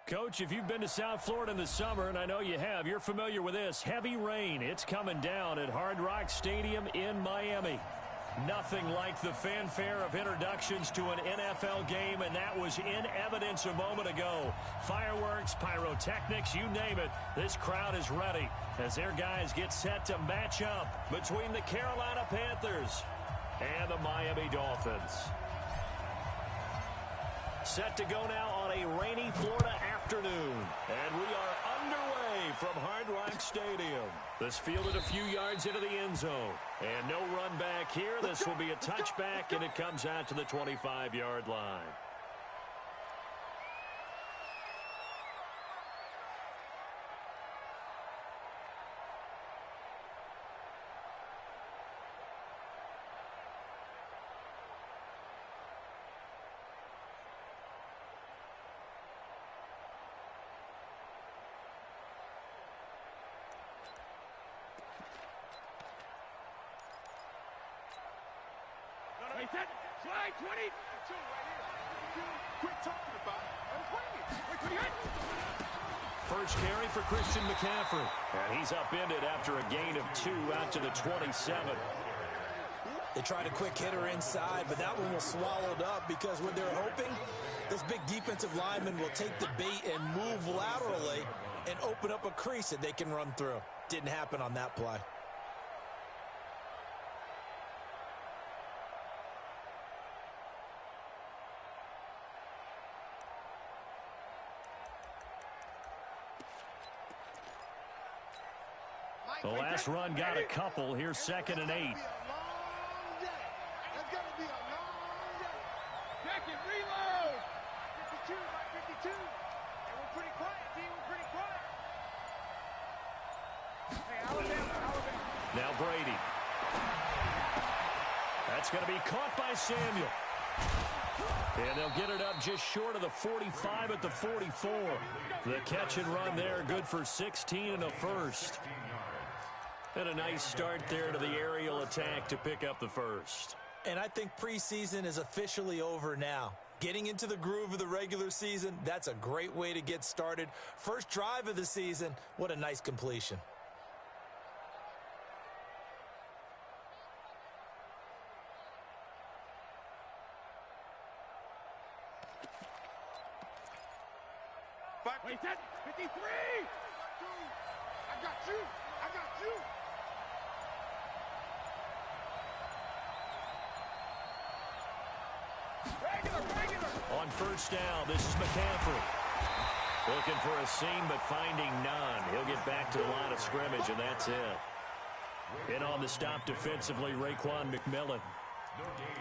Coach, if you've been to South Florida in the summer, and I know you have, you're familiar with this. Heavy rain. It's coming down at Hard Rock Stadium in Miami. Nothing like the fanfare of introductions to an NFL game, and that was in evidence a moment ago. Fireworks, pyrotechnics, you name it. This crowd is ready as their guys get set to match up between the Carolina Panthers and the Miami Dolphins. Set to go now on a rainy Florida afternoon. And we are underway from Hard Rock Stadium. This fielded a few yards into the end zone. And no run back here. This will be a touchback, and it comes out to the 25-yard line. Slide 22 right here. Quit talking about it. First carry for Christian McCaffrey. And he's upended after a gain of 2 out to the 27. They tried a quick hitter inside, but that one was swallowed up because what they're hoping, this big defensive lineman will take the bait and move laterally and open up a crease that they can run through. Didn't happen on that play. The last run got a couple. Here's 2nd and 8. That's going to be a long day. Second reload. 52, right? 52. And we're pretty quiet, team. We're pretty quiet. Hey, Alabama. Now Brady. That's going to be caught by Samuel. And they'll get it up just short of the 45 at the 44. The catch and run there, good for 16 and a first. And a nice start there to the aerial attack to pick up the first. And I think preseason is officially over now. Getting into the groove of the regular season, that's a great way to get started. First drive of the season, what a nice completion. Wait, 53! I got you! I got you! Regular! On first down, this is McCaffrey. Looking for a seam, but finding none. He'll get back to the line of scrimmage, and that's it. In on the stop defensively, Raekwon McMillan.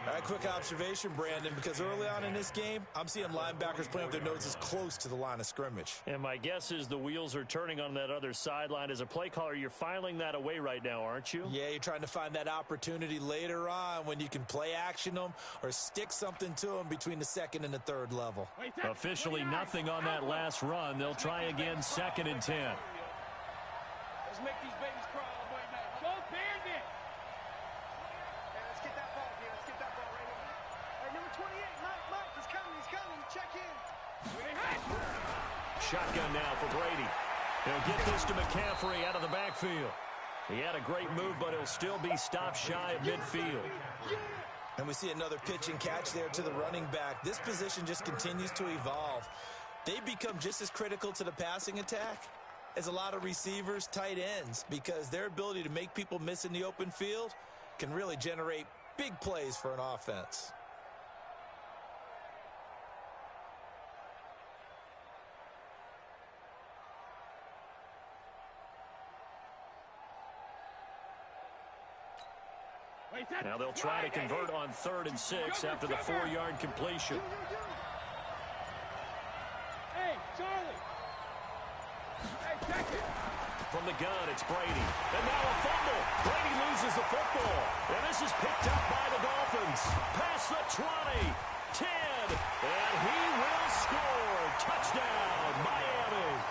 A quick observation, Brandon, because early on in this game, I'm seeing linebackers playing with their noses close to the line of scrimmage. And my guess is the wheels are turning on that other sideline. As a play caller, you're filing that away right now, aren't you? Yeah, you're trying to find that opportunity later on when you can play action them or stick something to them between the 2nd and the 3rd level. Officially nothing on that last run. They'll try again, 2nd and 10. Let's make these babies crawl all the way back. Go Bandit! Let's get that ball here. Let's get that ball right here. All right, number 28, Mike, he's coming. Check in. Shotgun now for Brady. He'll get this to McCaffrey out of the backfield. He had a great move, but he'll still be stopped shy of midfield. And we see another pitch and catch there to the running back. This position just continues to evolve. They become just as critical to the passing attack as a lot of receivers, tight ends, because their ability to make people miss in the open field can really generate big plays for an offense. Now they'll try to convert on 3rd and 6 after the 4-yard completion. Hey, Charlie. Hey, check it. From the gun, it's Brady. And now a fumble. Brady loses the football. And this is picked up by the Dolphins. Past the 20, 10, and he will score. Touchdown, Miami.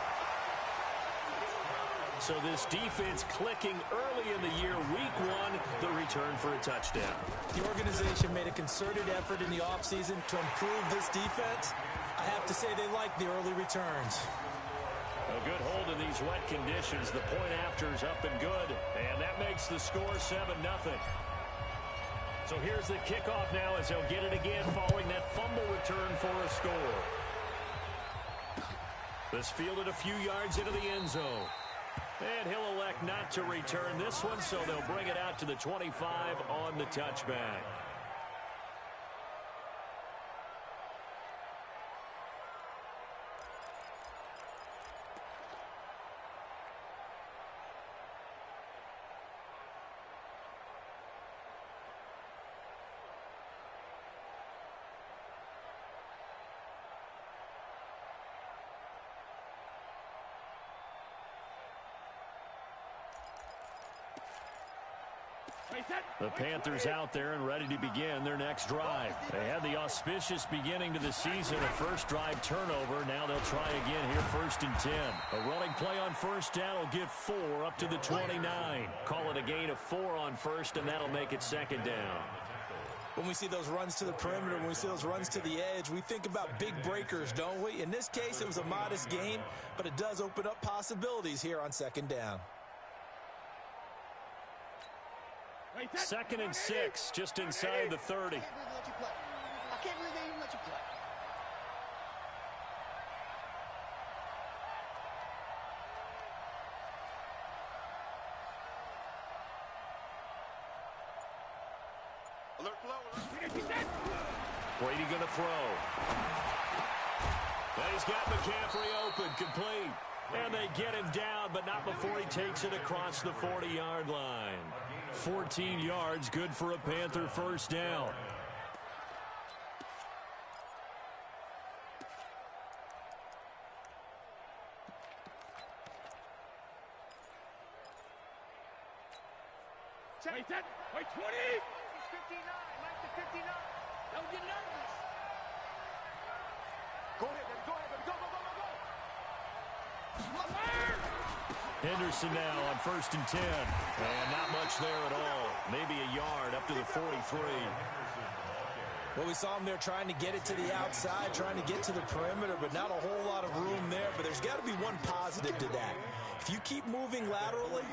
So this defense clicking early in the year, week 1, the return for a touchdown. The organization made a concerted effort in the offseason to improve this defense. I have to say they like the early returns. A good hold in these wet conditions. The point after's up and good. And that makes the score 7-0. So here's the kickoff now as they'll get it again following that fumble return for a score. This fielded a few yards into the end zone. And he'll elect not to return this one, so they'll bring it out to the 25 on the touchback. The Panthers out there and ready to begin their next drive. They had the auspicious beginning to the season, a first drive turnover. Now they'll try again here, 1st and 10. A running play on first down will get 4 up to the 29. Call it a gain of 4 on first, and that'll make it 2nd down. When we see those runs to the perimeter, when we see those runs to the edge, we think about big breakers, don't we? In this case, it was a modest gain, but it does open up possibilities here on 2nd down. 2nd and 6, just inside the 30. I can't believe they even let you play. Alert flow. Brady going to throw. And he's got McCaffrey open, complete. And they get him down, but not before he takes it across the 40-yard line. 14 yards, good for a Panther first down. Wait, 20! 59, Mike to 59. Don't get nervous. Go ahead, baby, go, go, go, go, go. Henderson now on 1st and 10. And not much there at all. Maybe a yard up to the 43. Well, we saw him there trying to get it to the outside, trying to get to the perimeter, but not a whole lot of room there. But there's got to be one positive to that. If you keep moving laterally,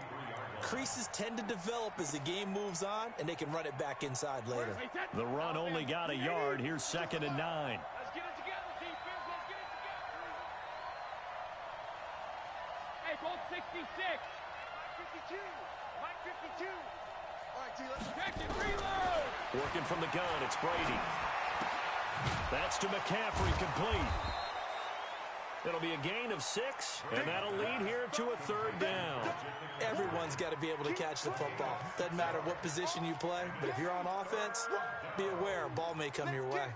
creases tend to develop as the game moves on, and they can run it back inside later. The run only got a yard. Here's 2nd and 9. Let's get it together, defense. Let's get it together. Hey, Bolt 66. Mike 52. Mike 52. All right, T, let's check it. Reload. Working from the gun, it's Brady. That's to McCaffrey, complete. It'll be a gain of 6, and that'll lead here to a 3rd down. Everyone's got to be able to catch the football. Doesn't matter what position you play, but if you're on offense, be aware a ball may come your way.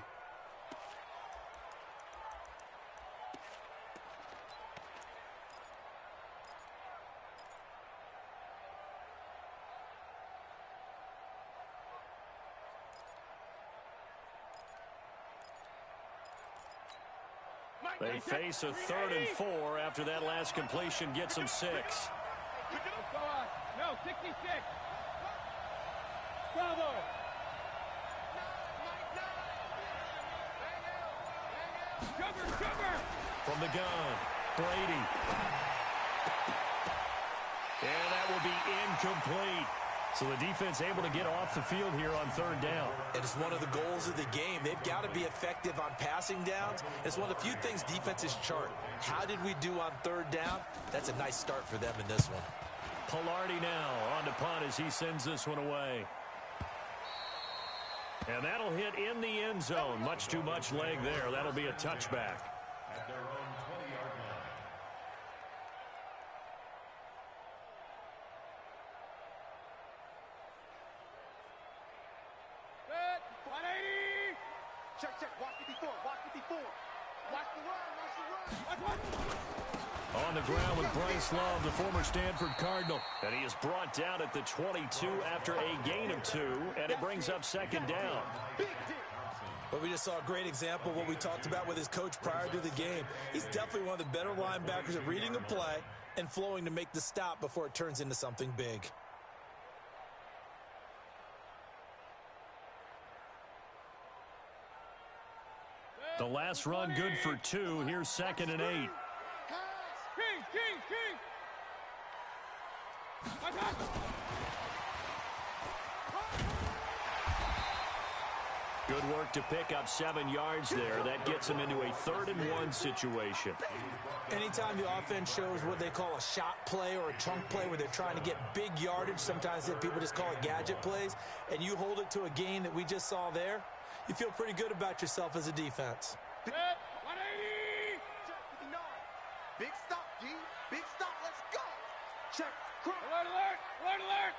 They face a 3rd and 4 after that last completion gets them 6. No, 66. Bravo. Cover. From the gun, Brady. And that will be incomplete. So the defense able to get off the field here on 3rd down. It is one of the goals of the game. They've got to be effective on passing downs. It's one of the few things defenses chart. How did we do on 3rd down? That's a nice start for them in this one. Palardy now on to punt as he sends this one away. And that'll hit in the end zone. Much too much leg there. That'll be a touchback. Check. Watch 54. Watch the run. On the ground with Bryce Love, the former Stanford Cardinal. And he is brought down at the 22 after a gain of 2, and it brings up 2nd down. But we just saw a great example of what we talked about with his coach prior to the game. He's definitely one of the better linebackers at reading a play and flowing to make the stop before it turns into something big. The last run good for 2. Here's 2nd and 8. Good work to pick up 7 yards there. That gets them into a 3rd and 1 situation. Anytime the offense shows what they call a shot play or a chunk play where they're trying to get big yardage, sometimes people just call it gadget plays, and you hold it to a gain that we just saw there, you feel pretty good about yourself as a defense. 180! Big stop, D. Big stop. Let's go. Check. Cross. Alert, alert. Alert, alert.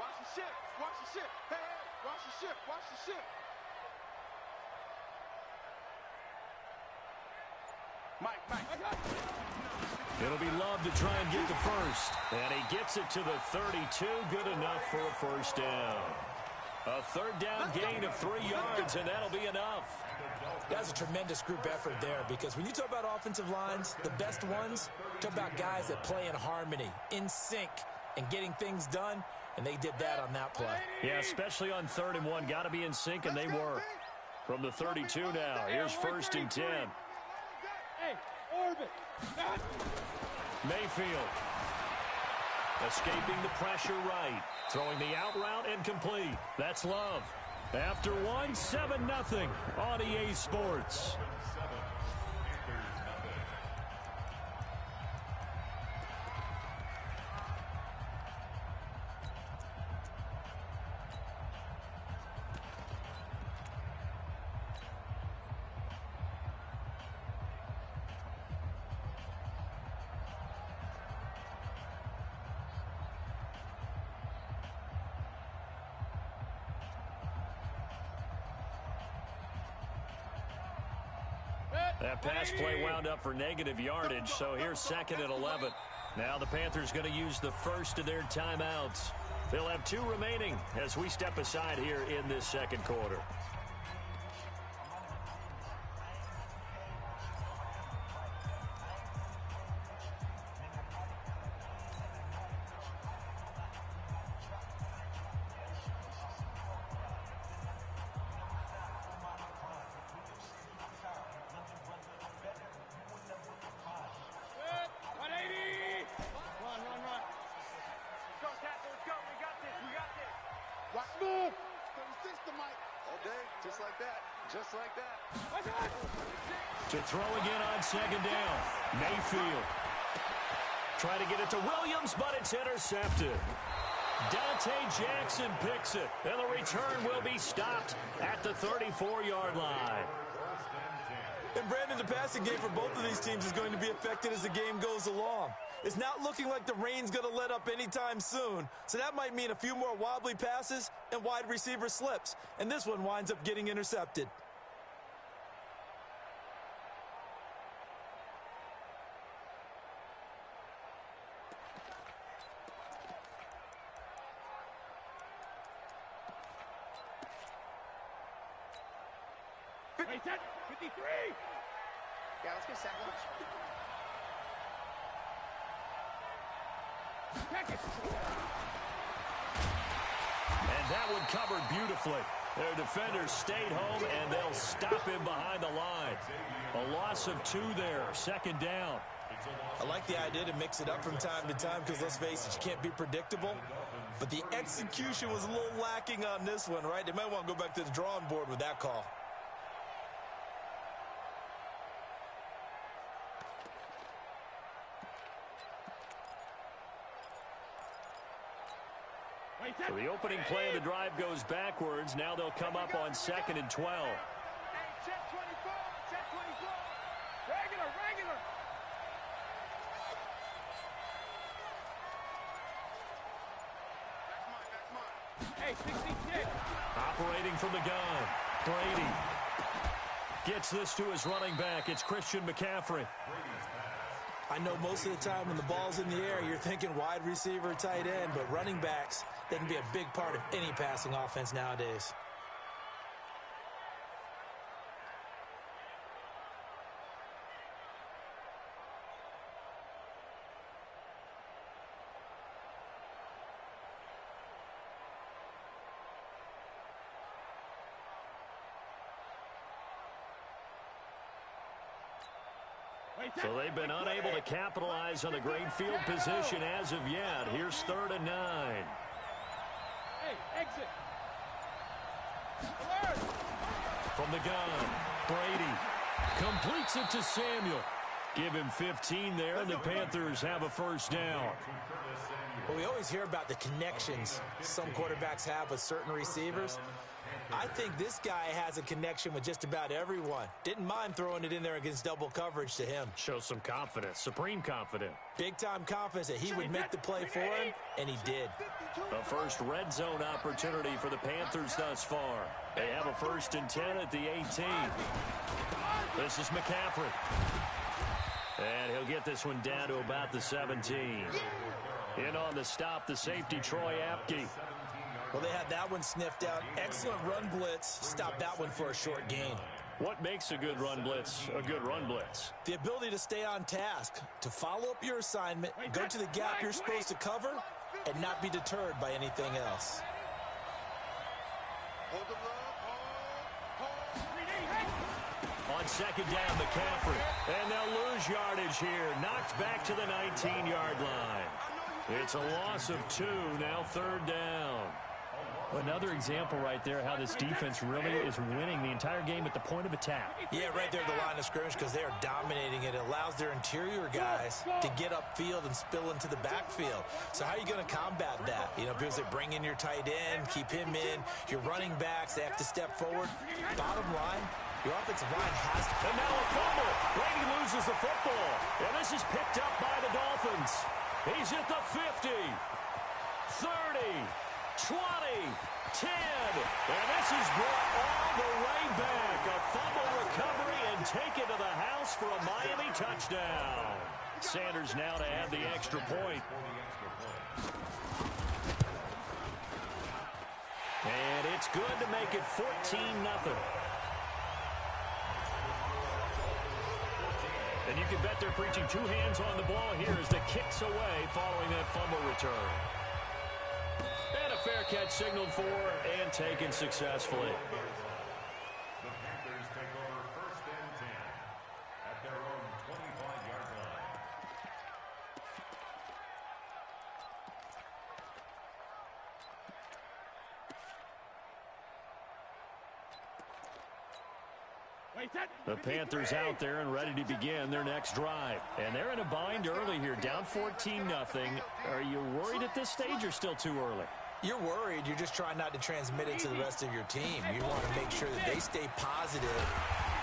Watch the ship. Watch the ship. Hey, hey. Watch the ship. Watch the ship. Mike. It'll be Love to try and get the first. And he gets it to the 32. Good enough for a first down. A 3rd down gain of 3 yards, and that'll be enough. That's a tremendous group effort there, because when you talk about offensive lines, the best ones, talk about guys that play in harmony, in sync, and getting things done, and they did that on that play. Yeah, especially on 3rd and 1. Got to be in sync, and they were. From the 32 now, here's 1st and 10. Hey, orbit. Mayfield. Escaping the pressure right. Throwing the out route and complete. That's Love. After 1, 7-0 on EA Sports. That pass play wound up for negative yardage, so here's 2nd and 11. Now the Panthers going to use the first of their timeouts. They'll have 2 remaining as we step aside here in this 2nd quarter. To throw again on 2nd down. Mayfield. Trying to get it to Williams, but it's intercepted. Dante Jackson picks it, and the return will be stopped at the 34-yard line. And Brandon, the passing game for both of these teams is going to be affected as the game goes along. It's not looking like the rain's going to let up anytime soon, so that might mean a few more wobbly passes and wide receiver slips, and this one winds up getting intercepted. Wait, 53! Yeah, let's get sack lunch. And that one covered beautifully. Their defenders stayed home, and they'll stop him behind the line. A loss of 2 there, 2nd down. I like the idea to mix it up from time to time because, let's face it, you can't be predictable. But the execution was a little lacking on this one, right? They might want to go back to the drawing board with that call. So the opening play of the drive goes backwards. Now they'll come up on 2nd and 12. Hey, check 24, check 24. Regular. That's mine. Hey, 66. Operating from the gun. Brady gets this to his running back. It's Christian McCaffrey. I know most of the time when the ball's in the air, you're thinking wide receiver, tight end, but running backs, they can be a big part of any passing offense nowadays. So they've been unable to capitalize on the great field position as of yet. Here's 3rd and 9. Hey, exit. From the gun, Brady completes it to Samuel. Give him 15 there, and the Panthers have a first down. Well, we always hear about the connections some quarterbacks have with certain receivers. I think this guy has a connection with just about everyone. Didn't mind throwing it in there against double coverage to him. Shows some confidence, supreme confidence. Big-time confidence that he would make the play for him, and he did. The first red zone opportunity for the Panthers thus far. They have a 1st and 10 at the 18. This is McCaffrey. And he'll get this one down to about the 17. In on the stop, the safety, Troy Apke. Well, they had that one sniffed out. Excellent run blitz. Stopped that one for a short gain. What makes a good run blitz a good run blitz? The ability to stay on task, to follow up your assignment, go to the gap you're supposed to cover, and not be deterred by anything else. On 2nd down, McCaffrey. And they'll lose yardage here. Knocked back to the 19-yard line. It's a loss of 2, now 3rd down. Another example right there how this defense really is winning the entire game at the point of attack. Yeah, right there at the line of scrimmage because they are dominating it. It allows their interior guys to get upfield and spill into the backfield. So how are you going to combat that? You know, because they bring in your tight end, keep him in. Your running backs, they have to step forward. Bottom line, your offensive line has to. And now a fumble. Brady loses the football. And this is picked up by the Dolphins. He's at the 50, 30, 20, 10. And this is brought all the way back. A fumble recovery and taken to the house for a Miami touchdown. Sanders now to add the extra point. And it's good to make it 14-0. And you can bet they're preaching 2 hands on the ball here as the kick's away following that fumble return. And a fair catch signaled for and taken successfully. The Panthers take over 1st and 10 at their own 25-yard line. The Panthers out there and ready to begin their next drive. And they're in a bind early here, down 14-0. Are you worried at this stage or still too early? You're worried. You're just trying not to transmit it to the rest of your team. You want to make sure that they stay positive.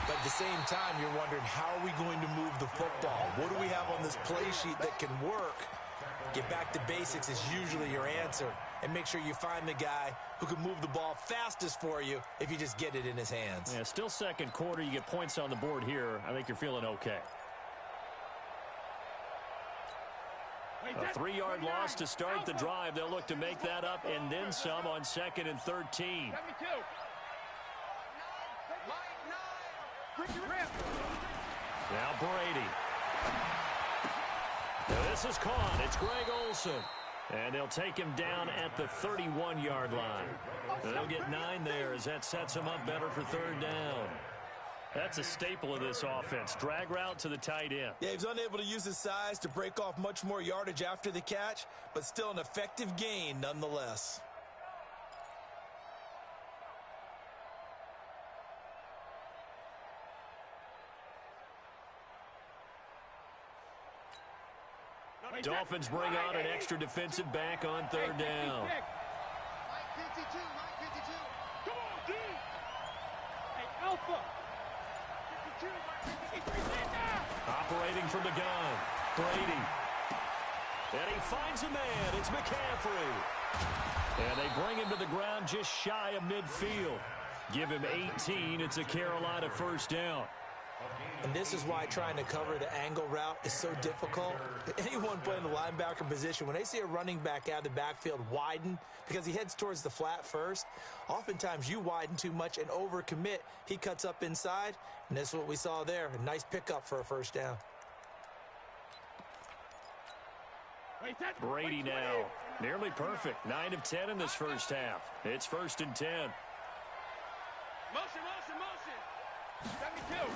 But at the same time, you're wondering, how are we going to move the football? What do we have on this play sheet that can work? Get back to basics is usually your answer. And make sure you find the guy who can move the ball fastest for you if you just get it in his hands. Yeah, still 2nd quarter. You get points on the board here. I think you're feeling okay. A 3-yard loss to start the drive. They'll look to make that up and then some on 2nd and 13. Now Brady. Now this is caught. It's Greg Olsen. And they'll take him down at the 31-yard line. They'll get 9 there as that sets him up better for 3rd down. That's a staple of this offense. Drag route to the tight end. Yeah, he's unable to use his size to break off much more yardage after the catch, but still an effective gain nonetheless. Dolphins bring on an extra defensive back on 3rd down. Mike 52, Mike 52. Come on, D. Hey, Alpha. 52, Mike 53. Operating from the gun, Brady. And he finds a man. It's McCaffrey. And they bring him to the ground just shy of midfield. Give him 18. It's a Carolina 1st down. And this is why trying to cover the angle route is so difficult. Anyone playing the linebacker position, when they see a running back out of the backfield widen because he heads towards the flat first, oftentimes you widen too much and overcommit. He cuts up inside, and this is what we saw there. A nice pickup for a 1st down. Brady now, nearly perfect. 9 of 10 in this 1st half. It's 1st and 10. Motion, motion, motion. 72.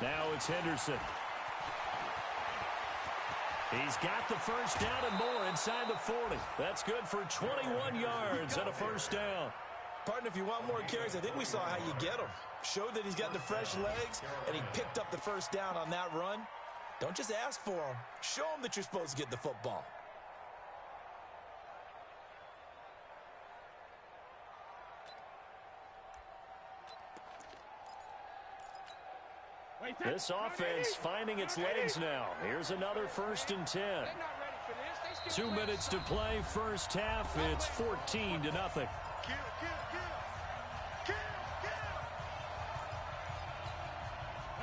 Now it's Henderson. He's got the first down and more inside the 40. That's good for 21 yards and a first down. Partner, if you want more carries, I think we saw how you get them. Showed that he's got the fresh legs, and he picked up the first down on that run. Don't just ask for him. Show him that you're supposed to get the football. This offense finding its legs now. Here's another 1st and 10. 2 minutes to play, first half. It's 14-0.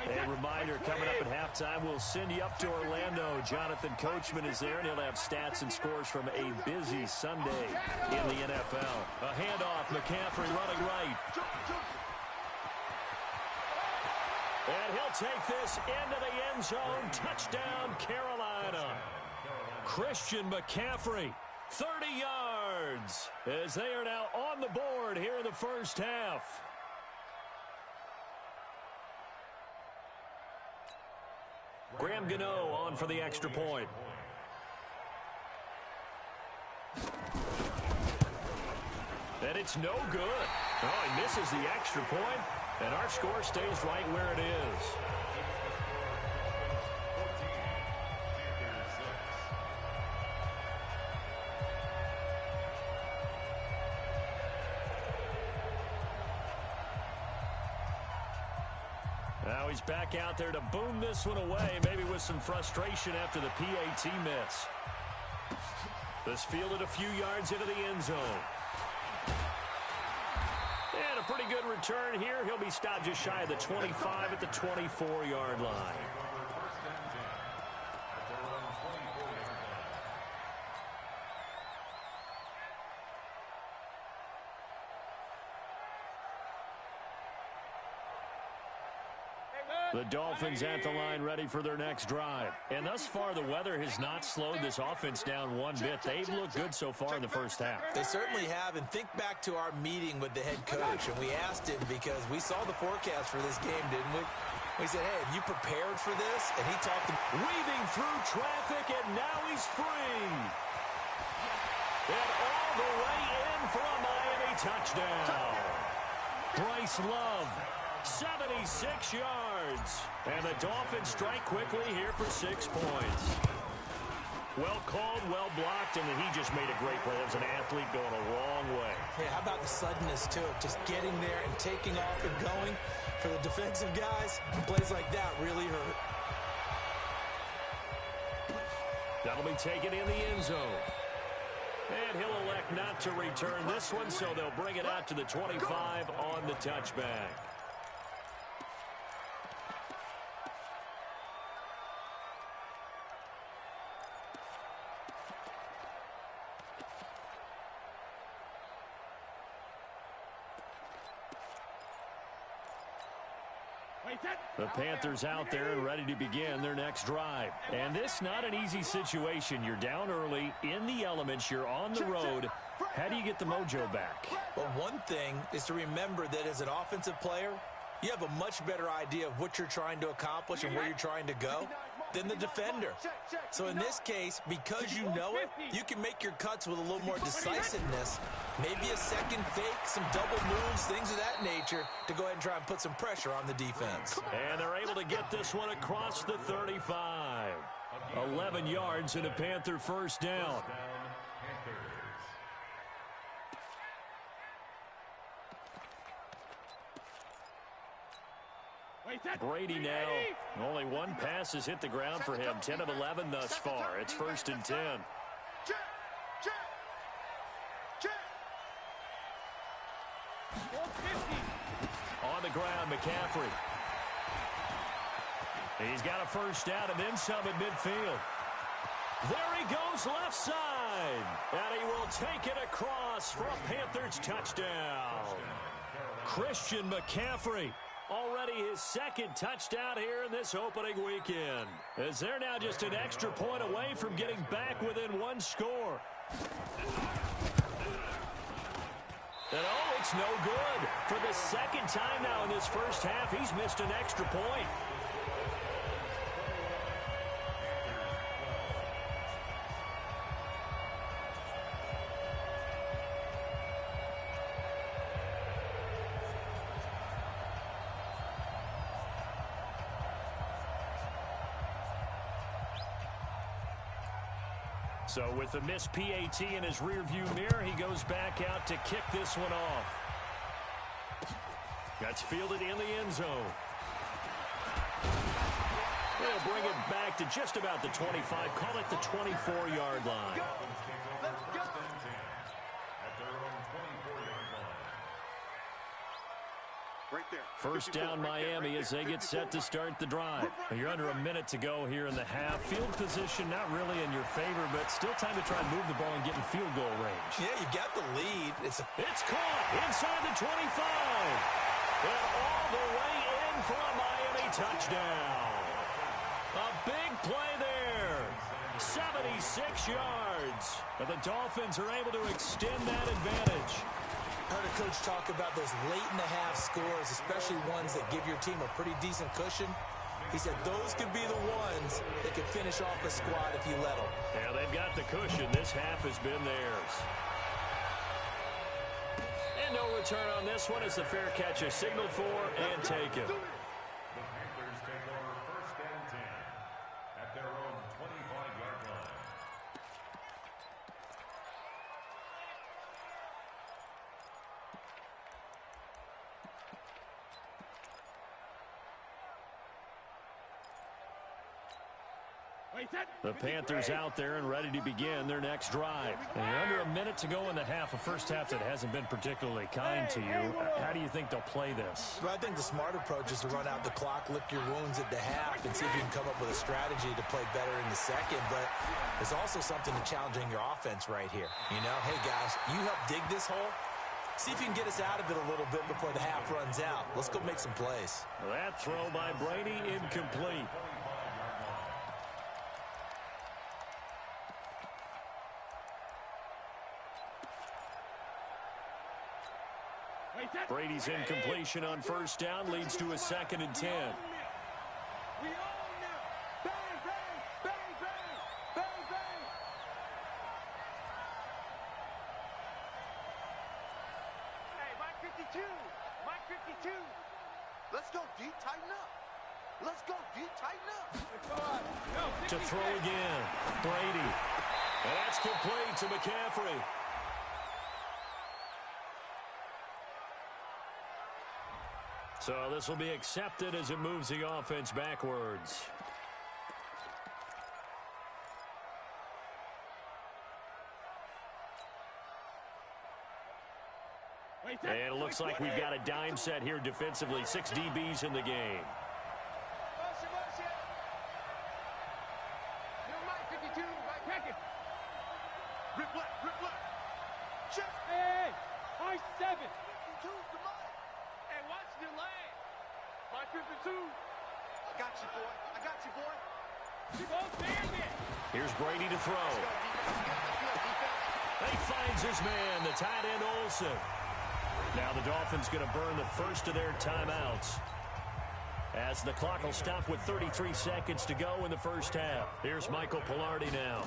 A reminder, coming up at halftime, we'll send you up to Orlando. Jonathan Coachman is there, and he'll have stats and scores from a busy Sunday in the NFL. A handoff, McCaffrey running right. And he'll take this into the end zone. Touchdown, Carolina. Christian McCaffrey, 30 yards, as they are now on the board here in the first half. Graham Gano on for the extra point. And it's no good. Oh, he misses the extra point, and our score stays right where it is. Now he's back out there to boom this one away, maybe with some frustration after the PAT miss. This fielded a few yards into the end zone. And a pretty good return here. He'll be stopped just shy of the 25 at the 24-yard line. The Dolphins at the line ready for their next drive. And thus far, the weather has not slowed this offense down one bit. They've looked good so far in the first half. They certainly have. And think back to our meeting with the head coach. And we asked him because we saw the forecast for this game, didn't we? We said, hey, have you prepared for this? And he talked weaving through traffic, and now he's free. And all the way in for a Miami touchdown. Bryce Love, 76 yards. And the Dolphins strike quickly here for 6 points. Well called, well blocked, and he just made a great play. There's an athlete going a long way. Hey, how about the suddenness to it? Just getting there and taking off and going. For the defensive guys, plays like that really hurt. That'll be taken in the end zone. And he'll elect not to return this one, so they'll bring it out to the 25 on the touchback. The Panthers out there and ready to begin their next drive. And this not an easy situation. You're down early, in the elements, you're on the road. How do you get the mojo back? Well, one thing is to remember that as an offensive player, you have a much better idea of what you're trying to accomplish and where you're trying to go than the defender. So in this case, because you know it, you can make your cuts with a little more decisiveness. Maybe a second fake, some double moves, things of that nature to go ahead and try and put some pressure on the defense. And they're able to get this one across the 35. 11 yards and a Panther first down. Brady now. Only one pass has hit the ground for him. 10 of 11 thus far. It's 1st and 10. On the ground, McCaffrey. He's got a first down and then some at midfield. There he goes left side. And he will take it across for a Panthers touchdown. Christian McCaffrey. Already his second touchdown here in this opening weekend. As they're now just an extra point away from getting back within one score. And oh, it's no good. For the second time now in this first half, he's missed an extra point. So with the missed PAT in his rearview mirror, he goes back out to kick this one off. That's fielded in the end zone. They'll bring it back to just about the 25. Call it the 24-yard line. Let's go. At their own 24-yard line. Right there. First down Miami as they get set to start the drive. You're under a minute to go here in the half. Field position not really in your favor, but still time to try and move the ball and get in field goal range. Yeah, you've got the lead. It's caught inside the 25. And all the way in for a Miami touchdown. A big play there. 76 yards. But the Dolphins are able to extend that advantage. I heard a coach talk about those late-in-the-half scores, especially ones that give your team a pretty decent cushion. He said those could be the ones that could finish off a squad if you let them. Yeah, they've got the cushion. This half has been theirs. And no return on this one as the fair catch is signaled for and taken. The Panthers take over first and 10 at their own 25-yard line. The Panthers out there and ready to begin their next drive. And you're under a minute to go in the half, a first half that hasn't been particularly kind to you. How do you think they'll play this? Well, I think the smart approach is to run out the clock, lick your wounds at the half, and see if you can come up with a strategy to play better in the second. But there's also something to challenging your offense right here. You know, hey, guys, you help dig this hole. See if you can get us out of it a little bit before the half runs out. Let's go make some plays. That throw by Brady incomplete. Brady's incompletion on first down leads to a 2nd and 10. We all know. Bang, bang, bang, bang, bang, bang. Hey, Mike 52. Mike 52. Let's go deep, tighten up. Let's go deep, tighten up. To throw again, Brady. And that's complete to McCaffrey. So this will be accepted as it moves the offense backwards. And it looks like we've got a dime set here defensively. 6 DBs in the game. Rip left. Check. Hey, I 7. 52, come on. Hey, watch the lane. Mike 52. I got you, boy. I got you, boy. Here's Brady to throw. He finds his man, the tight end Olsen. Now the Dolphins going to burn the first of their timeouts, as the clock will stop with 33 seconds to go in the first half. Here's Michael Palardy now,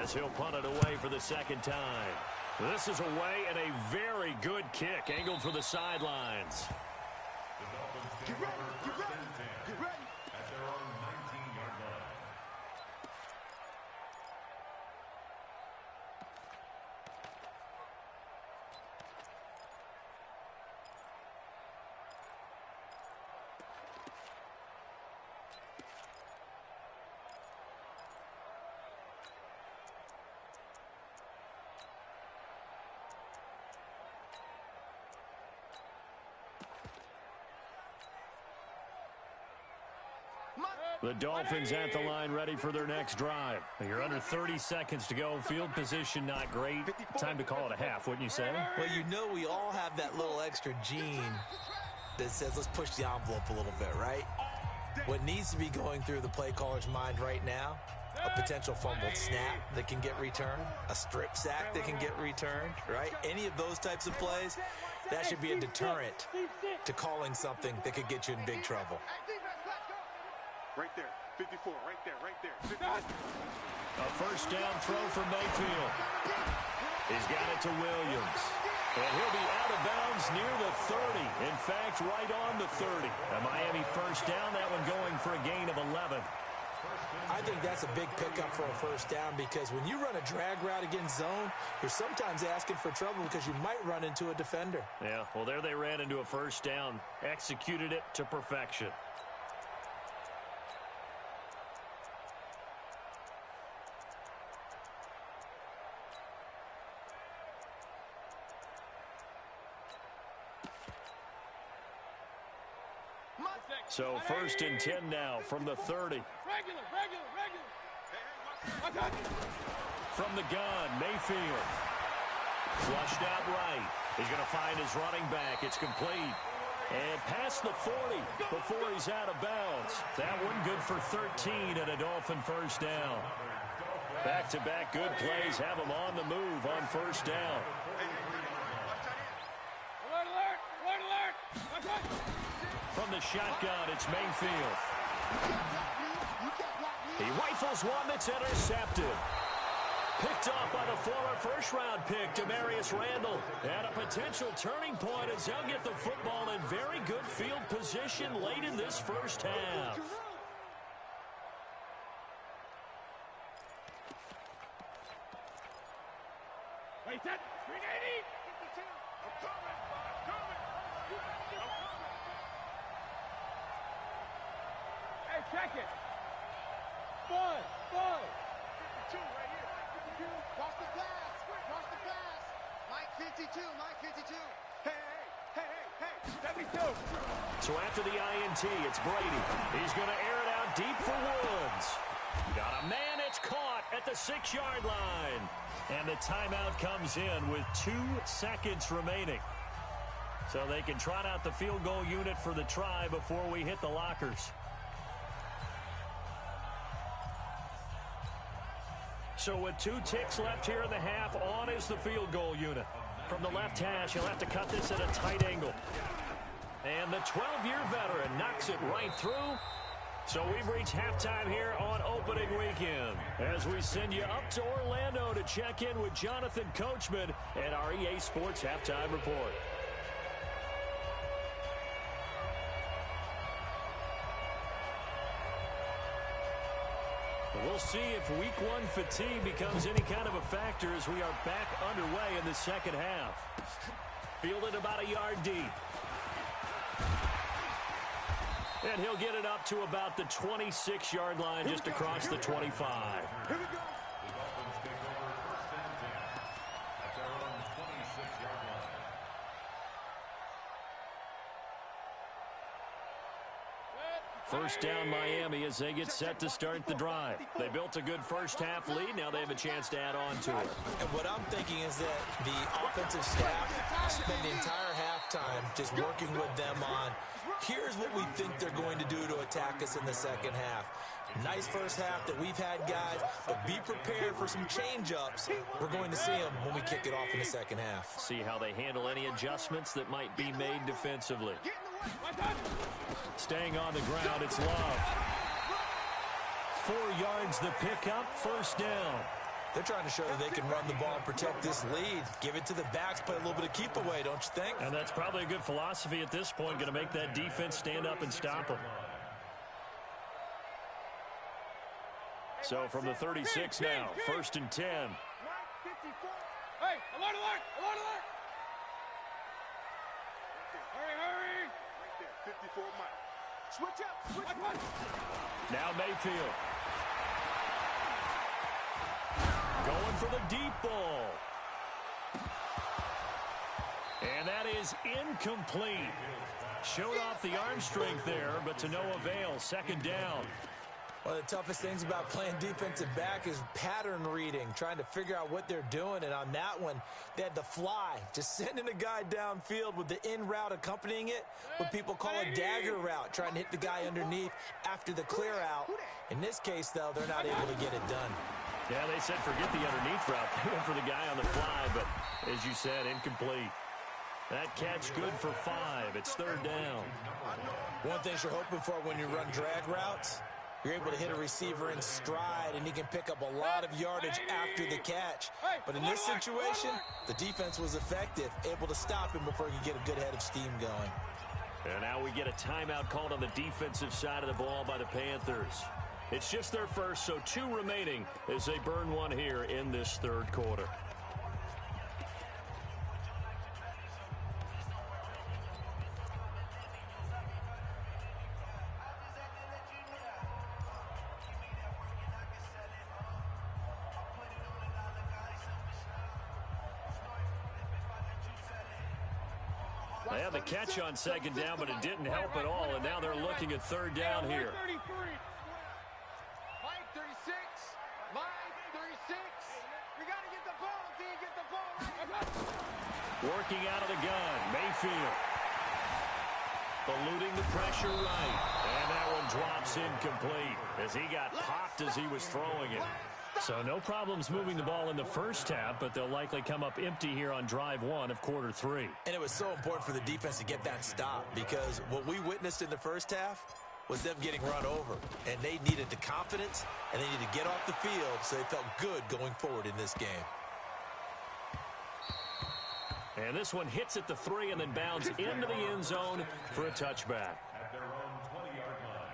as he'll punt it away for the second time. This is away and a very good kick, angled for the sidelines. The Dolphins take over first and 10 at their own 19-yard line. The Dolphins at the line ready for their next drive. You're under 30 seconds to go. Field position not great. Time to call it a half, wouldn't you say? Well, you know we all have that little extra gene that says let's push the envelope a little bit, right? What needs to be going through the play caller's mind right now, a potential fumbled snap that can get returned, a strip sack that can get returned, right? Any of those types of plays, that should be a deterrent to calling something that could get you in big trouble. Right there. 54. Right there. 54. A first down throw for Mayfield. He's got it to Williams. And he'll be out of bounds near the 30. In fact, right on the 30. A Miami first down, that one going for a gain of 11. I think that's a big pickup for a first down because when you run a drag route against zone, you're sometimes asking for trouble because you might run into a defender. Yeah, well, there they ran into a first down, executed it to perfection. So 1st and 10 now from the 30. Regular. From the gun, Mayfield. Flushed out right. He's going to find his running back. It's complete. And past the 40 before he's out of bounds. That one good for 13 and a Dolphin first down. Back-to-back good plays have him on the move on first down. Alert! From the shotgun, it's Mayfield. He rifles one that's intercepted. Picked up by the former first-round pick, Demarius Randall. And a potential turning point as they'll get the football in very good field position late in this first half. Wait, that 380! I'm coming! Hey, check it! Five! 52 right here. 52. Cross the pass. Mike 52. Hey. 72! So after the INT, it's Brady. He's going to air it out deep for Woods. Got a man, it's caught at the 6-yard line. And the timeout comes in with 2 seconds remaining. So they can trot out the field goal unit for the try before we hit the lockers. So with 2 ticks left here in the half, on is the field goal unit. From the left hash, he'll have to cut this at a tight angle. And the 12-year veteran knocks it right through. So we've reached halftime here on opening weekend as we send you up to Orlando to check in with Jonathan Coachman and our EA Sports Halftime Report. We'll see if week 1 fatigue becomes any kind of a factor as we are back underway in the second half. Fielded about a yard deep. And he'll get it up to about the 26-yard line just across the 25. The Dolphins take over 1st and 10 at their own 26-yard line. First down Miami as they get set to start the drive. They built a good first half lead. Now they have a chance to add on to it. And what I'm thinking is that the offensive staff spend the entire halftime just working with them on, here's what we think they're going to do to attack us in the second half. Nice first half that we've had, guys, but be prepared for some change-ups. We're going to see them when we kick it off in the second half. See how they handle any adjustments that might be made defensively. Staying on the ground, it's Love. 4 yards the pickup, first down. They're trying to show that they can run the ball and protect this lead. Give it to the backs, play a little bit of keep away, don't you think? And that's probably a good philosophy at this point, going to make that defense stand up and stop them. So from the 36 now, 1st and 10. Hey, alert! Hurry! Right there, 54 Mike. Switch up. Now Mayfield. Going for the deep ball. And that is incomplete. Showed off the arm strength there, but to no avail. 2nd down. One of the toughest things about playing defensive back is pattern reading, trying to figure out what they're doing. And on that one, they had the fly, just sending a guy downfield with the in route accompanying it, what people call a dagger route, trying to hit the guy underneath after the clear out. In this case, though, they're not able to get it done. Yeah, they said forget the underneath route. They went for the guy on the fly, but as you said, incomplete. That catch good for 5. It's 3rd down. One thing you're hoping for when you run drag routes, you're able to hit a receiver in stride, and he can pick up a lot of yardage after the catch. But in this situation, the defense was effective, able to stop him before he could get a good head of steam going. And now we get a timeout called on the defensive side of the ball by the Panthers. It's just their first, so 2 remaining as they burn one here in this third quarter. They had the catch on second down, but it didn't help at all, and now they're looking at third down here. Mike 36. Mike 36. We got to get the ball, D. Get the ball. Working out of the gun, Mayfield. Eluding the pressure right. And that one drops incomplete as he got popped as he was throwing it. So no problems moving the ball in the first half, but they'll likely come up empty here on drive 1 of quarter 3. And it was so important for the defense to get that stop because what we witnessed in the first half was them getting run over. And they needed the confidence, and they needed to get off the field so they felt good going forward in this game. And this one hits at the 3 and then bounds into the end zone for a touchback. At their own 20-yard line.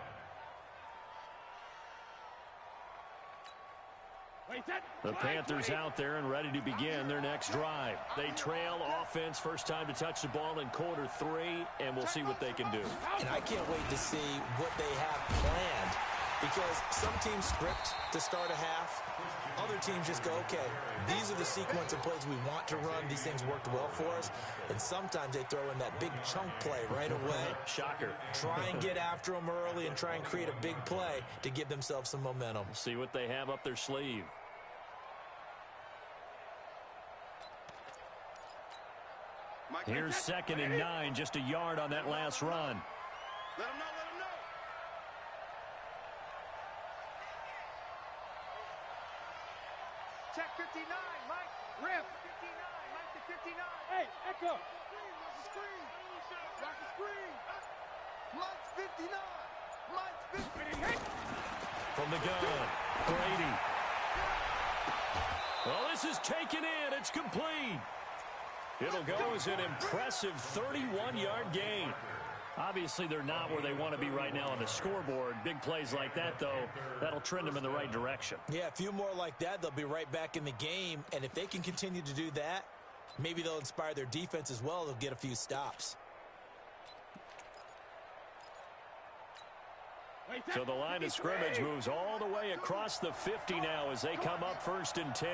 The Panthers out there and ready to begin their next drive. They trail offense, first time to touch the ball in quarter 3, and we'll see what they can do. And I can't wait to see what they have planned because some teams script to start a half. Other teams just go, okay, these are the sequence of plays we want to run. These things worked well for us. And sometimes they throw in that big chunk play right away. Shocker. Try and get after them early and try and create a big play to give themselves some momentum. See what they have up their sleeve. Here's 2nd and 9, just a yard on that last run. Let him know, let him know. Check 59, Mike. Rip. 59, Mike to 59. Hey, Echo. Watch the screen. Watch the screen. Mike's 59. Mike's 50. From the gun, Brady. Well, this is taken in. It's complete. It'll go as an impressive 31-yard gain. Obviously, they're not where they want to be right now on the scoreboard. Big plays like that, though, that'll trend them in the right direction. Yeah, a few more like that, they'll be right back in the game. And if they can continue to do that, maybe they'll inspire their defense as well. They'll get a few stops. So the line of scrimmage moves all the way across the 50 now as they come up 1st and 10.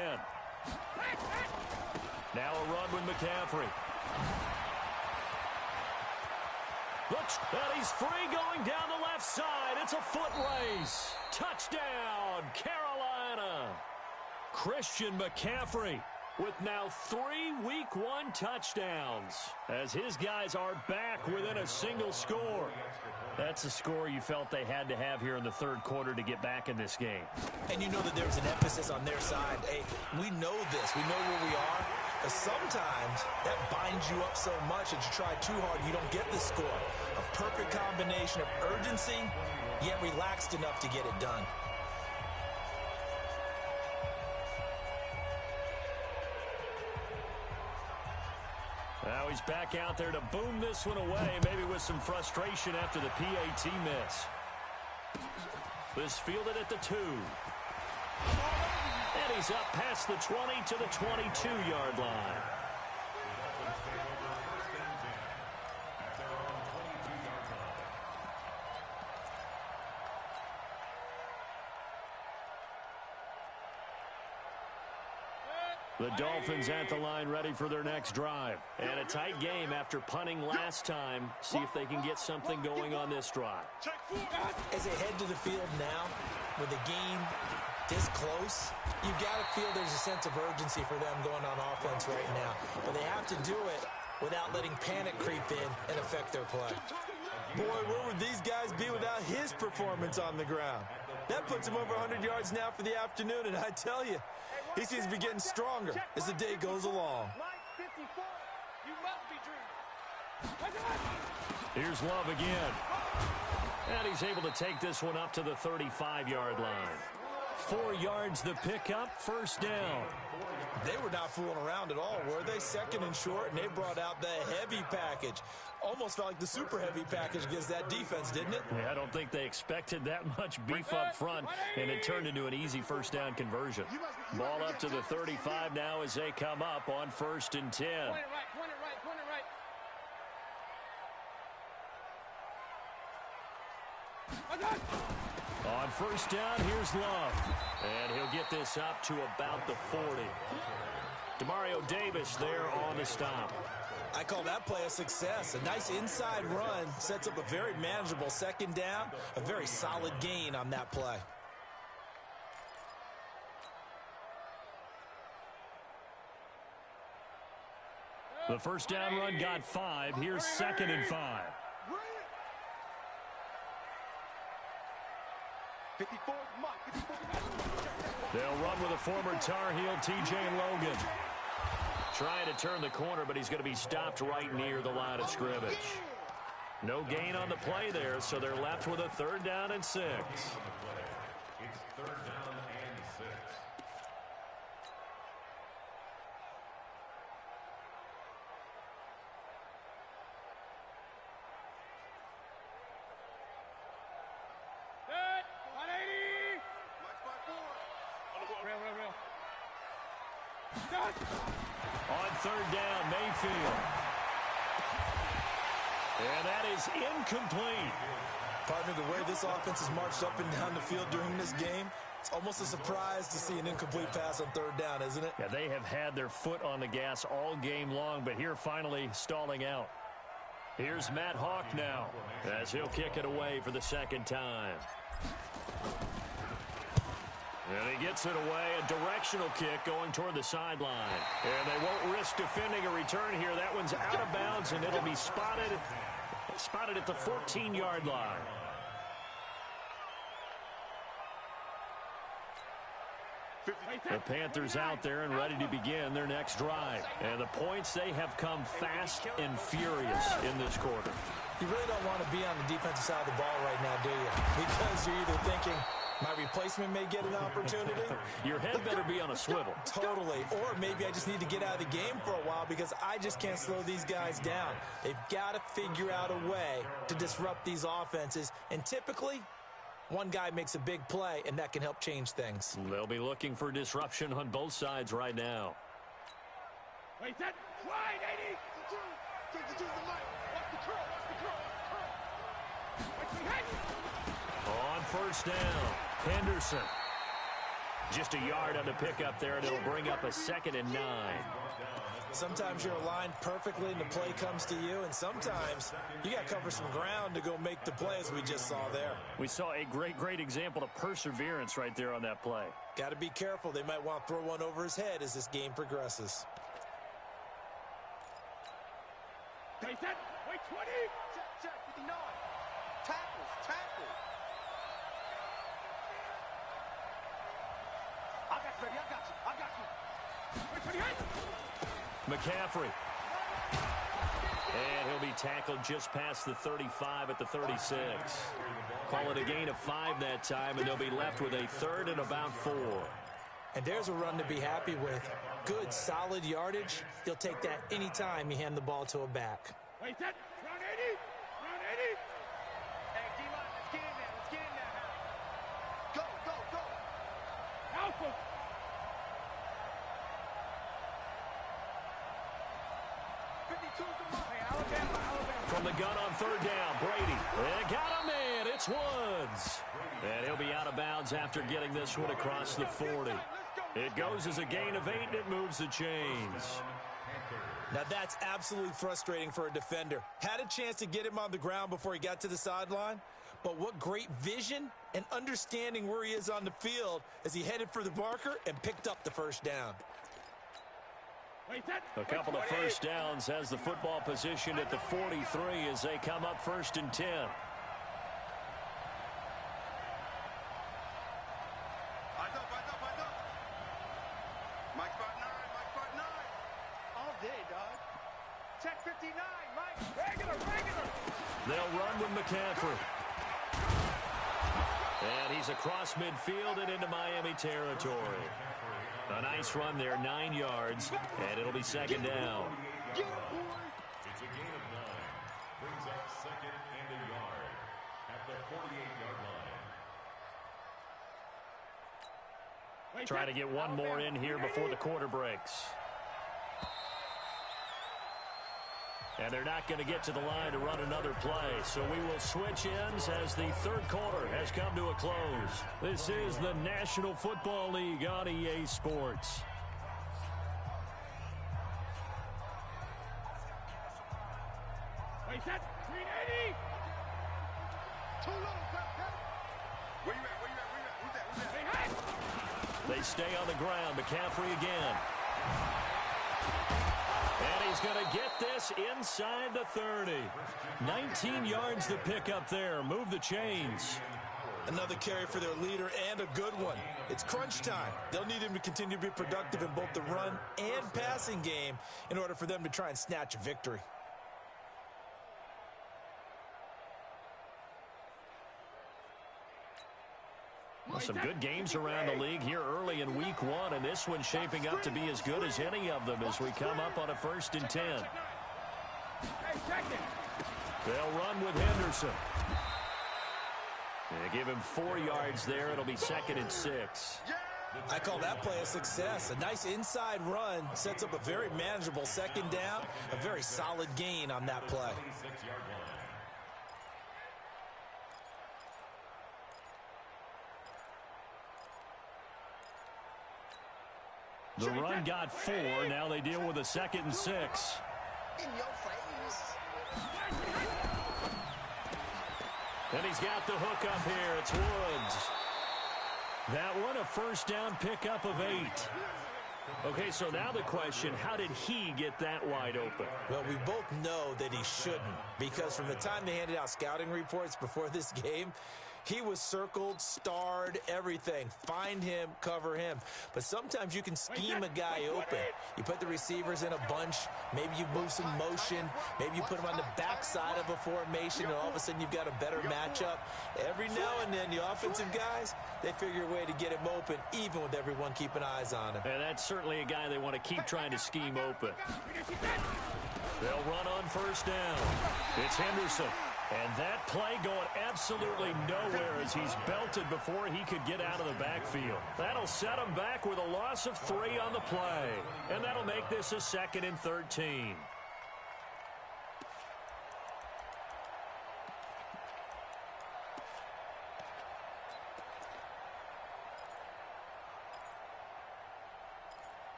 Now a run with McCaffrey. Looks, and he's free going down the left side. It's a foot race. Touchdown, Carolina. Christian McCaffrey with now 3 Week 1 touchdowns as his guys are back within a single score. That's a score you felt they had to have here in the third quarter to get back in this game. And you know that there's an emphasis on their side. Hey, we know this. We know where we are. But sometimes that binds you up so much that you try too hard, you don't get the score. A perfect combination of urgency, yet relaxed enough to get it done. Now he's back out there to boom this one away, maybe with some frustration after the PAT miss. This fielded at the 2. And he's up past the 20 to the 22-yard line. The Dolphins at the line ready for their next drive. And a tight game after punting last time. See if they can get something going on this drive. As they head to the field now, with the game this close, you've got to feel there's a sense of urgency for them going on offense right now. But they have to do it without letting panic creep in and affect their play. Boy, where would these guys be without his performance on the ground? That puts him over 100 yards now for the afternoon, and I tell you, he seems to be getting stronger as the day goes along. You must be dreaming. Here's Love again. And he's able to take this one up to the 35-yard line. 4 yards the pickup, first down. They were not fooling around at all, were they? Second and short, and they brought out the heavy package. Almost felt like the super heavy package against that defense, didn't it? Yeah, I don't think they expected that much beef up front, and it turned into an easy first down conversion. Ball up to the 35 now as they come up on 1st and 10. Point it right, point it right, point it right. On 1st down, here's Love. And he'll get this up to about the 40. Demario Davis there on the stop. I call that play a success. A nice inside run sets up a very manageable 2nd down, a very solid gain on that play. The 1st down run got 5. Here's 2nd and 5. 54, Mike, 54. They'll run with a former Tar Heel, T.J. Logan. Trying to turn the corner, but he's going to be stopped right near the line of scrimmage. No gain on the play there, so they're left with a 3rd down and 6. It's 3rd down and 6. Set, 180. Real. Start. On 3rd down, Mayfield. And that is incomplete. Partner, the way this offense has marched up and down the field during this game, it's almost a surprise to see an incomplete pass on 3rd down, isn't it? Yeah, they have had their foot on the gas all game long, but here finally stalling out. Here's Matt Hawk now as he'll kick it away for the 2nd time. And he gets it away, a directional kick going toward the sideline. And they won't risk defending a return here. That one's out of bounds, and it'll be spotted at the 14-yard line. The Panthers out there and ready to begin their next drive. And the points, they have come fast and furious in this quarter. You really don't want to be on the defensive side of the ball right now, do you? Because you're either thinking, my replacement may get an opportunity. Your head better be on a swivel. Totally. Or maybe I just need to get out of the game for a while because I just can't slow these guys down. They've got to figure out a way to disrupt these offenses. And typically, one guy makes a big play, and that can help change things. They'll be looking for disruption on both sides right now. Wait, set, wide, 80. 52 the mic. Watch the curl, What's behind you? On 1st down, Henderson. Just a yard on the pickup there, and it'll bring up a 2nd and 9. Sometimes you're aligned perfectly and the play comes to you, and sometimes you got to cover some ground to go make the play, as we just saw there. We saw a great example of perseverance right there on that play. Got to be careful. They might want to throw one over his head as this game progresses. Wait, set, wait, 20. Check, 59. Tackle. I got you. Wait, 28. McCaffrey. And he'll be tackled just past the 35 at the 36. Call it a gain of 5 that time, and they'll be left with a 3rd and about 4. And there's a run to be happy with. Good, solid yardage. You'll take that any time you hand the ball to a back. Wait, set, round 80. Round 80. Hey, D-line, let's get in there. Go. Alpha. From the gun on 3rd down, Brady. And got him in. It's Woods. And he'll be out of bounds after getting this one across the 40. It goes as a gain of 8, and it moves the chains. Now that's absolutely frustrating for a defender. Had a chance to get him on the ground before he got to the sideline, but what great vision and understanding where he is on the field as he headed for the marker and picked up the 1st down. A couple of 1st downs has the football positioned at the 43 as they come up 1st and 10. Eyes up. Mike spot 9. All day, dog. Check 59, Mike. Regular. They'll run with McCaffrey. And he's across midfield and into Miami territory. A nice run there, 9 yards, and it'll be second down. It's a gain of 9. Brings up second and a yard at the 48-yard line. Try to get one more in here before the quarter breaks. And they're not going to get to the line to run another play. So we will switch ends as the third quarter has come to a close. This is the National Football League on EA Sports. Wait, set. 380. Too low, Where you at? Where you at? Where you at? Who's that? Who's that? Hey, hot. They stay on the ground. McCaffrey again. And he's going to get this inside the 30. 19 yards to pick up there. Move the chains. Another carry for their leader and a good one. It's crunch time. They'll need him to continue to be productive in both the run and passing game in order for them to try and snatch a victory. Well, some good games around the league here early in week 1, and this one's shaping up to be as good as any of them as we come up on a 1st and 10. Hey, second. They'll run with Henderson. They give him 4 yards there. It'll be 2nd and 6. I call that play a success. A nice inside run sets up a very manageable 2nd down. A very solid gain on that play. 26-yard line. The run got 4. Now they deal with a 2nd and 6. In your face. And he's got the hook up here. It's Woods. That one, a 1st down pickup of 8. Okay, so now the question, how did he get that wide open? Well, we both know that he shouldn't, because from the time they handed out scouting reports before this game, he was circled, starred, everything. Find him, cover him. But sometimes you can scheme a guy open. You put the receivers in a bunch. Maybe you move some motion. Maybe you put him on the backside of a formation, and all of a sudden you've got a better matchup. Every now and then, the offensive guys, they figure a way to get him open, even with everyone keeping eyes on him. And that's certainly a guy they want to keep trying to scheme open. They'll run on 1st down. It's Henderson. And that play going absolutely nowhere as he's belted before he could get out of the backfield. That'll set him back with a loss of 3 on the play. And that'll make this a 2nd and 13.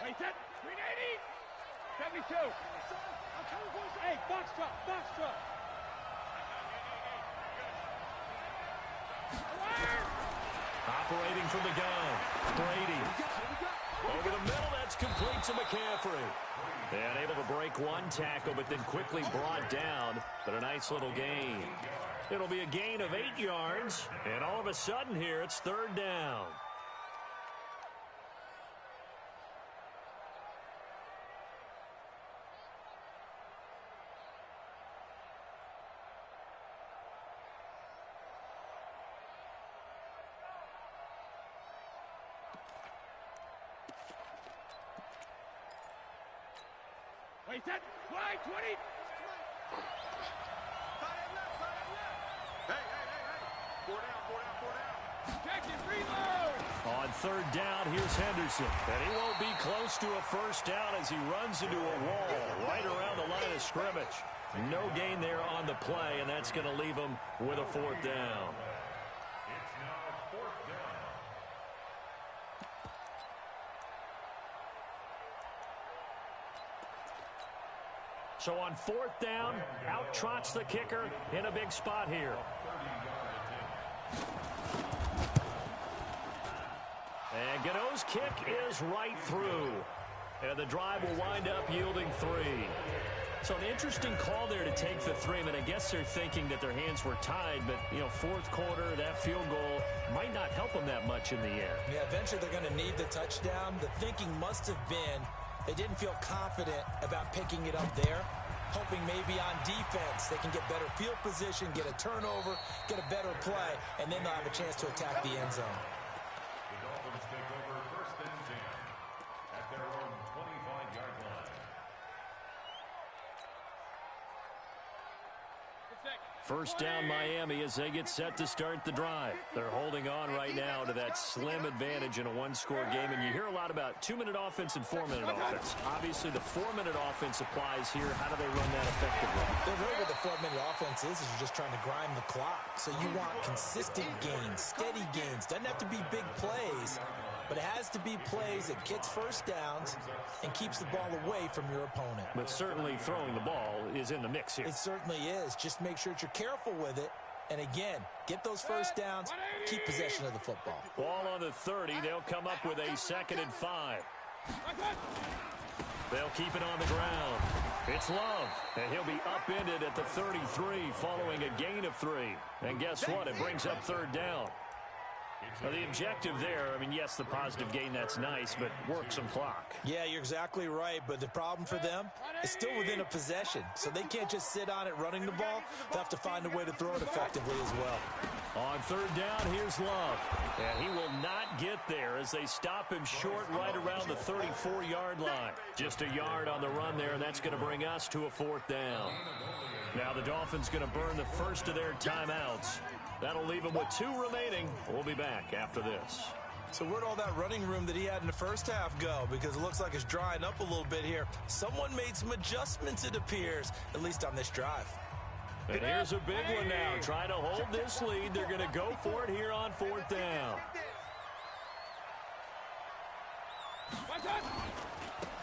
Wait, set. 380. 72. Hey, box truck, box truck. Operating from the gun. Brady. Over the middle, that's complete to McCaffrey. And able to break one tackle, but then quickly brought down. But a nice little gain. It'll be a gain of 8 yards. And all of a sudden here, it's 3rd down. Wait, set. Wide, 20. Hey. Four down. Check it, reload. On 3rd down, here's Henderson. And he won't be close to a 1st down as he runs into a wall right around the line of scrimmage. No gain there on the play, and that's going to leave him with a 4th down. It's now 4th down. So on 4th down, out trots the kicker in a big spot here. And Gano's kick is right through. And the drive will wind up yielding 3. So an interesting call there to take the 3. I mean, I guess they're thinking that their hands were tied, but, you know, 4th quarter, that field goal might not help them that much in the air. Yeah, eventually they're going to need the touchdown. The thinking must have been they didn't feel confident about picking it up there. hoping maybe on defense they can get better field position, get a turnover, get a better play, and then they'll have a chance to attack the end zone. The Dolphins take over 1st and 10 at their own 25-yard line. First down Miami as they get set to start the drive. They're holding on right now to that slim advantage in a one-score game, and you hear a lot about 2-minute offense and 4-minute offense. Obviously, the 4-minute offense applies here. How do they run that effectively? The way with the 4-minute offense is you're just trying to grind the clock. So you want consistent gains, steady gains. Doesn't have to be big plays, but it has to be plays that gets first downs and keeps the ball away from your opponent. But certainly throwing the ball is in the mix here. It certainly is. Just make sure that you're careful with it. And again, get those first downs, keep possession of the football. Ball on the 30. They'll come up with a 2nd and 5. They'll keep it on the ground. It's Love, and he'll be upended at the 33 following a gain of 3. And guess what? It brings up 3rd down. Now, the objective there, I mean, yes, the positive gain, that's nice, but work some clock. Yeah, you're exactly right, but the problem for them is still within a possession, so they can't just sit on it running the ball. They'll have to find a way to throw it effectively as well. On 3rd down, here's Love, and he will not get there as they stop him short right around the 34-yard line. Just a yard on the run there, and that's going to bring us to a 4th down. Now the Dolphins going to burn the first of their timeouts. That'll leave him with 2 remaining. We'll be back after this. So where'd all that running room that he had in the first half go? Because it looks like it's drying up a little bit here. Someone made some adjustments, it appears, at least on this drive. And here's a big one now. Trying to hold this lead. They're going to go for it here on 4th down.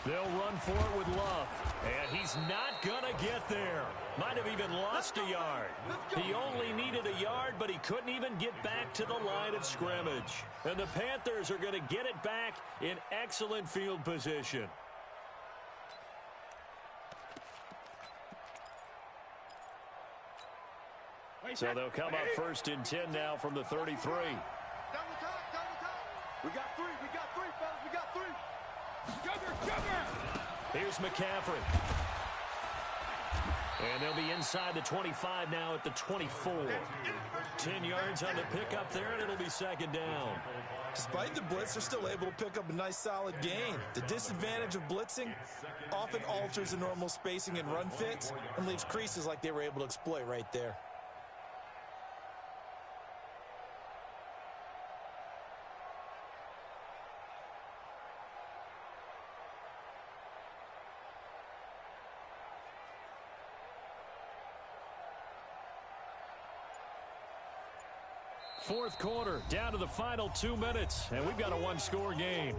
They'll run for it with Love. And he's not going to get there. Might have even lost a yard. He only needed a yard, but he couldn't even get back to the line of scrimmage. And the Panthers are going to get it back in excellent field position. So they'll come up 1st and 10 now from the 33. Double time, double time. We got 3, fellas, we got 3. Here's McCaffrey. And they'll be inside the 25 now at the 24. 10 yards on the pickup there, and it'll be 2nd down. Despite the blitz, they're still able to pick up a nice solid gain. The disadvantage of blitzing often alters the normal spacing and run fits and leaves creases like they were able to exploit right there. Fourth quarter, down to the final 2 minutes, and we've got a one-score game.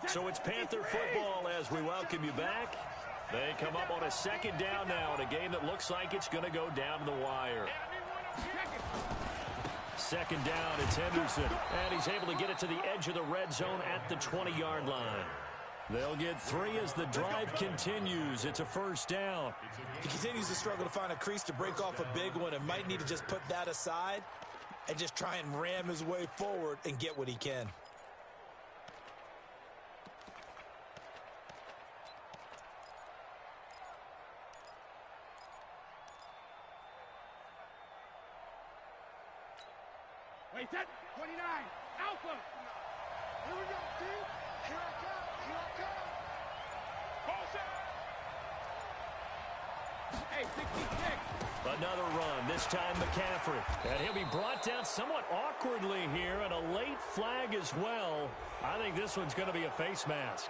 So it's Panther football as we welcome you back. They come up on a 2nd down now in a game that looks like it's going to go down to the wire. 2nd down, it's Henderson. And he's able to get it to the edge of the red zone at the 20-yard line. They'll get 3 as the drive continues. It's a 1st down. He continues to struggle to find a crease to break off a big one and might need to just put that aside and just try and ram his way forward and get what he can. Wait, set. 29. Alpha. Here we go, D. Here I come. Here I come. Ball set. Hey, 66. Another run, this time McCaffrey. And he'll be brought down somewhat awkwardly here, and a late flag as well. I think this one's going to be a face mask.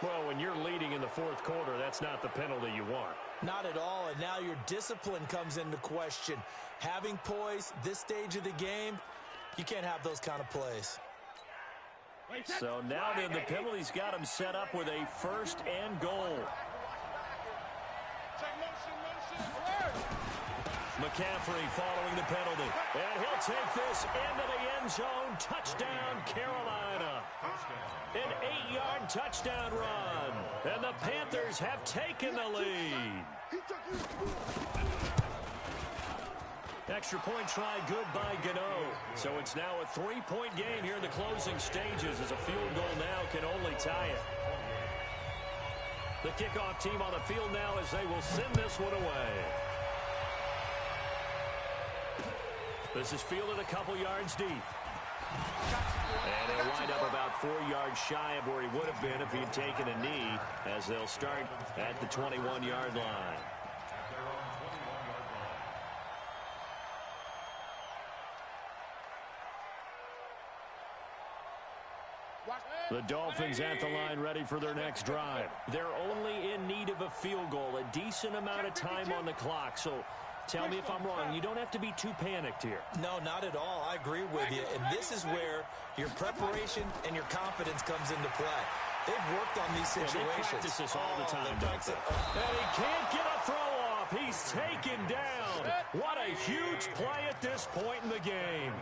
Well, when you're leading in the 4th quarter, that's not the penalty you want. Not at all, and now your discipline comes into question. Having poise this stage of the game, you can't have those kind of plays. So now then, the penalty's got him set up with a 1st and goal. McCaffrey following the penalty. And he'll this into the end zone. Touchdown, Carolina. An 8-yard touchdown run. And the Panthers have taken the lead. Extra point try good by Gano. So it's now a 3-point game here in the closing stages as a field goal now can only tie it. The kickoff team on the field now as they will send this one away. This is fielded a couple yards deep. And he'll wind up about 4 yards shy of where he would have been if he had taken a knee as they'll start at the 21-yard line. The Dolphins at the line ready for their next drive. They're only in need of a field goal, a decent amount of time on the clock. So tell me if I'm wrong. You don't have to be too panicked here. No, not at all. I agree with you. And this is where your preparation and your confidence comes into play. They've worked on these situations. They practice this all the time, don't they? And he can't get a throw off. He's taken down. What a huge play at this point in the game.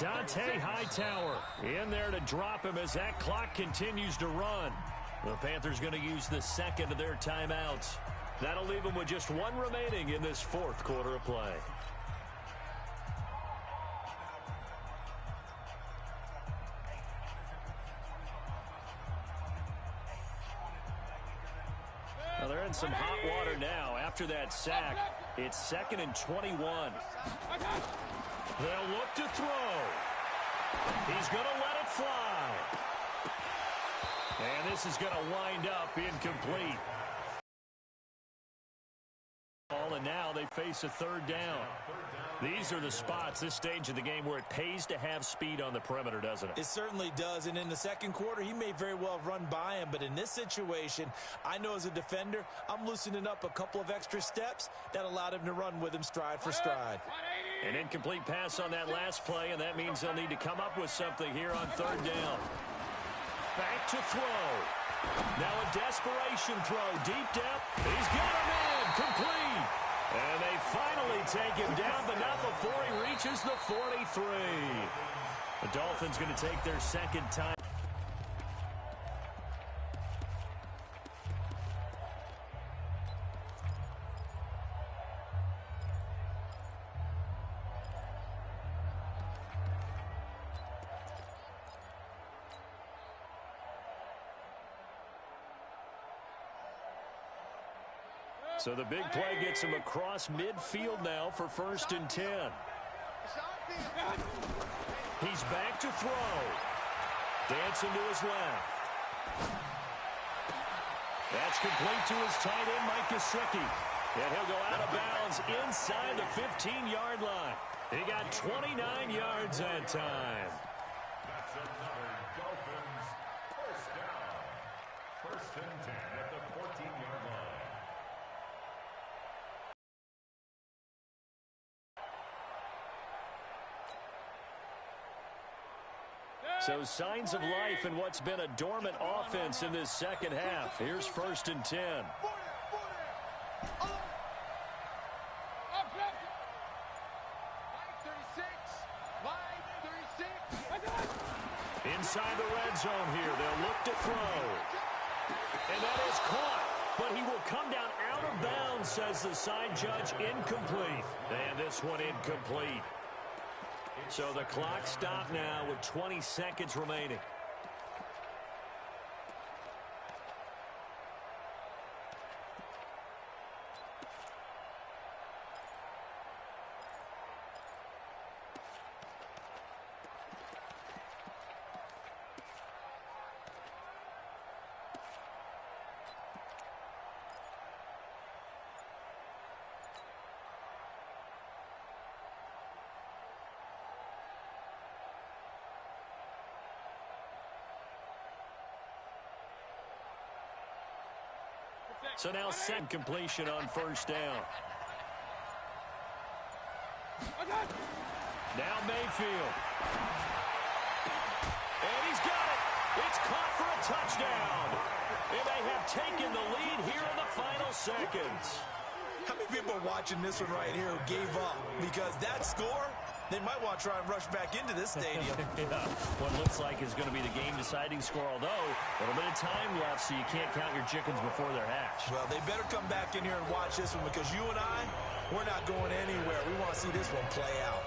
Dante Hightower in there to drop him as that clock continues to run. The Panthers going to use the second of their timeouts. That'll leave them with just one remaining in this fourth quarter of play. Well, they're in some hot water now. After that sack, it's 2nd and 21. They'll look to throw. He's going to let it fly. And this is going to wind up incomplete. And now they face a 3rd down. These are the spots, this stage of the game, where it pays to have speed on the perimeter, doesn't it? It certainly does, and in the second quarter, he may very well have run by him, but in this situation, I know as a defender, I'm loosening up a couple of extra steps that allowed him to run with him stride for stride. An incomplete pass on that last play, and that means they'll need to come up with something here on 3rd down. Back to throw. Now a desperation throw, deep depth. He's got him in, complete. And they finally take him down, but not before he reaches the 43. The Dolphins going to take their second time. So the big play gets him across midfield now for 1st and 10. He's back to throw. Dancing to his left. That's complete to his tight end, Mike Gesicki. And he'll go out of bounds inside the 15-yard line. He got 29 yards that time. That's another Dolphins first down. 1st and 10 at the 14-yard line. So signs of life in what's been a dormant offense in this second half. Here's 1st and 10. Inside the red zone here. They'll look to throw. And that is caught. But he will come down out of bounds, says the side judge. Incomplete. And this one incomplete. So the clock stopped now with 20 seconds remaining. So now second completion on 1st down. Now Mayfield. And he's got it. It's caught for a touchdown. And they have taken the lead here in the final seconds. How many people are watching this one right here who gave up? Because that score, They might want to try and rush back into this stadium. Yeah, what looks like is going to be the game-deciding score, although a little bit of time left, so you can't count your chickens before they're hatched. Well, they better come back in here and watch this one, because you and I, we're not going anywhere. We want to see this one play out.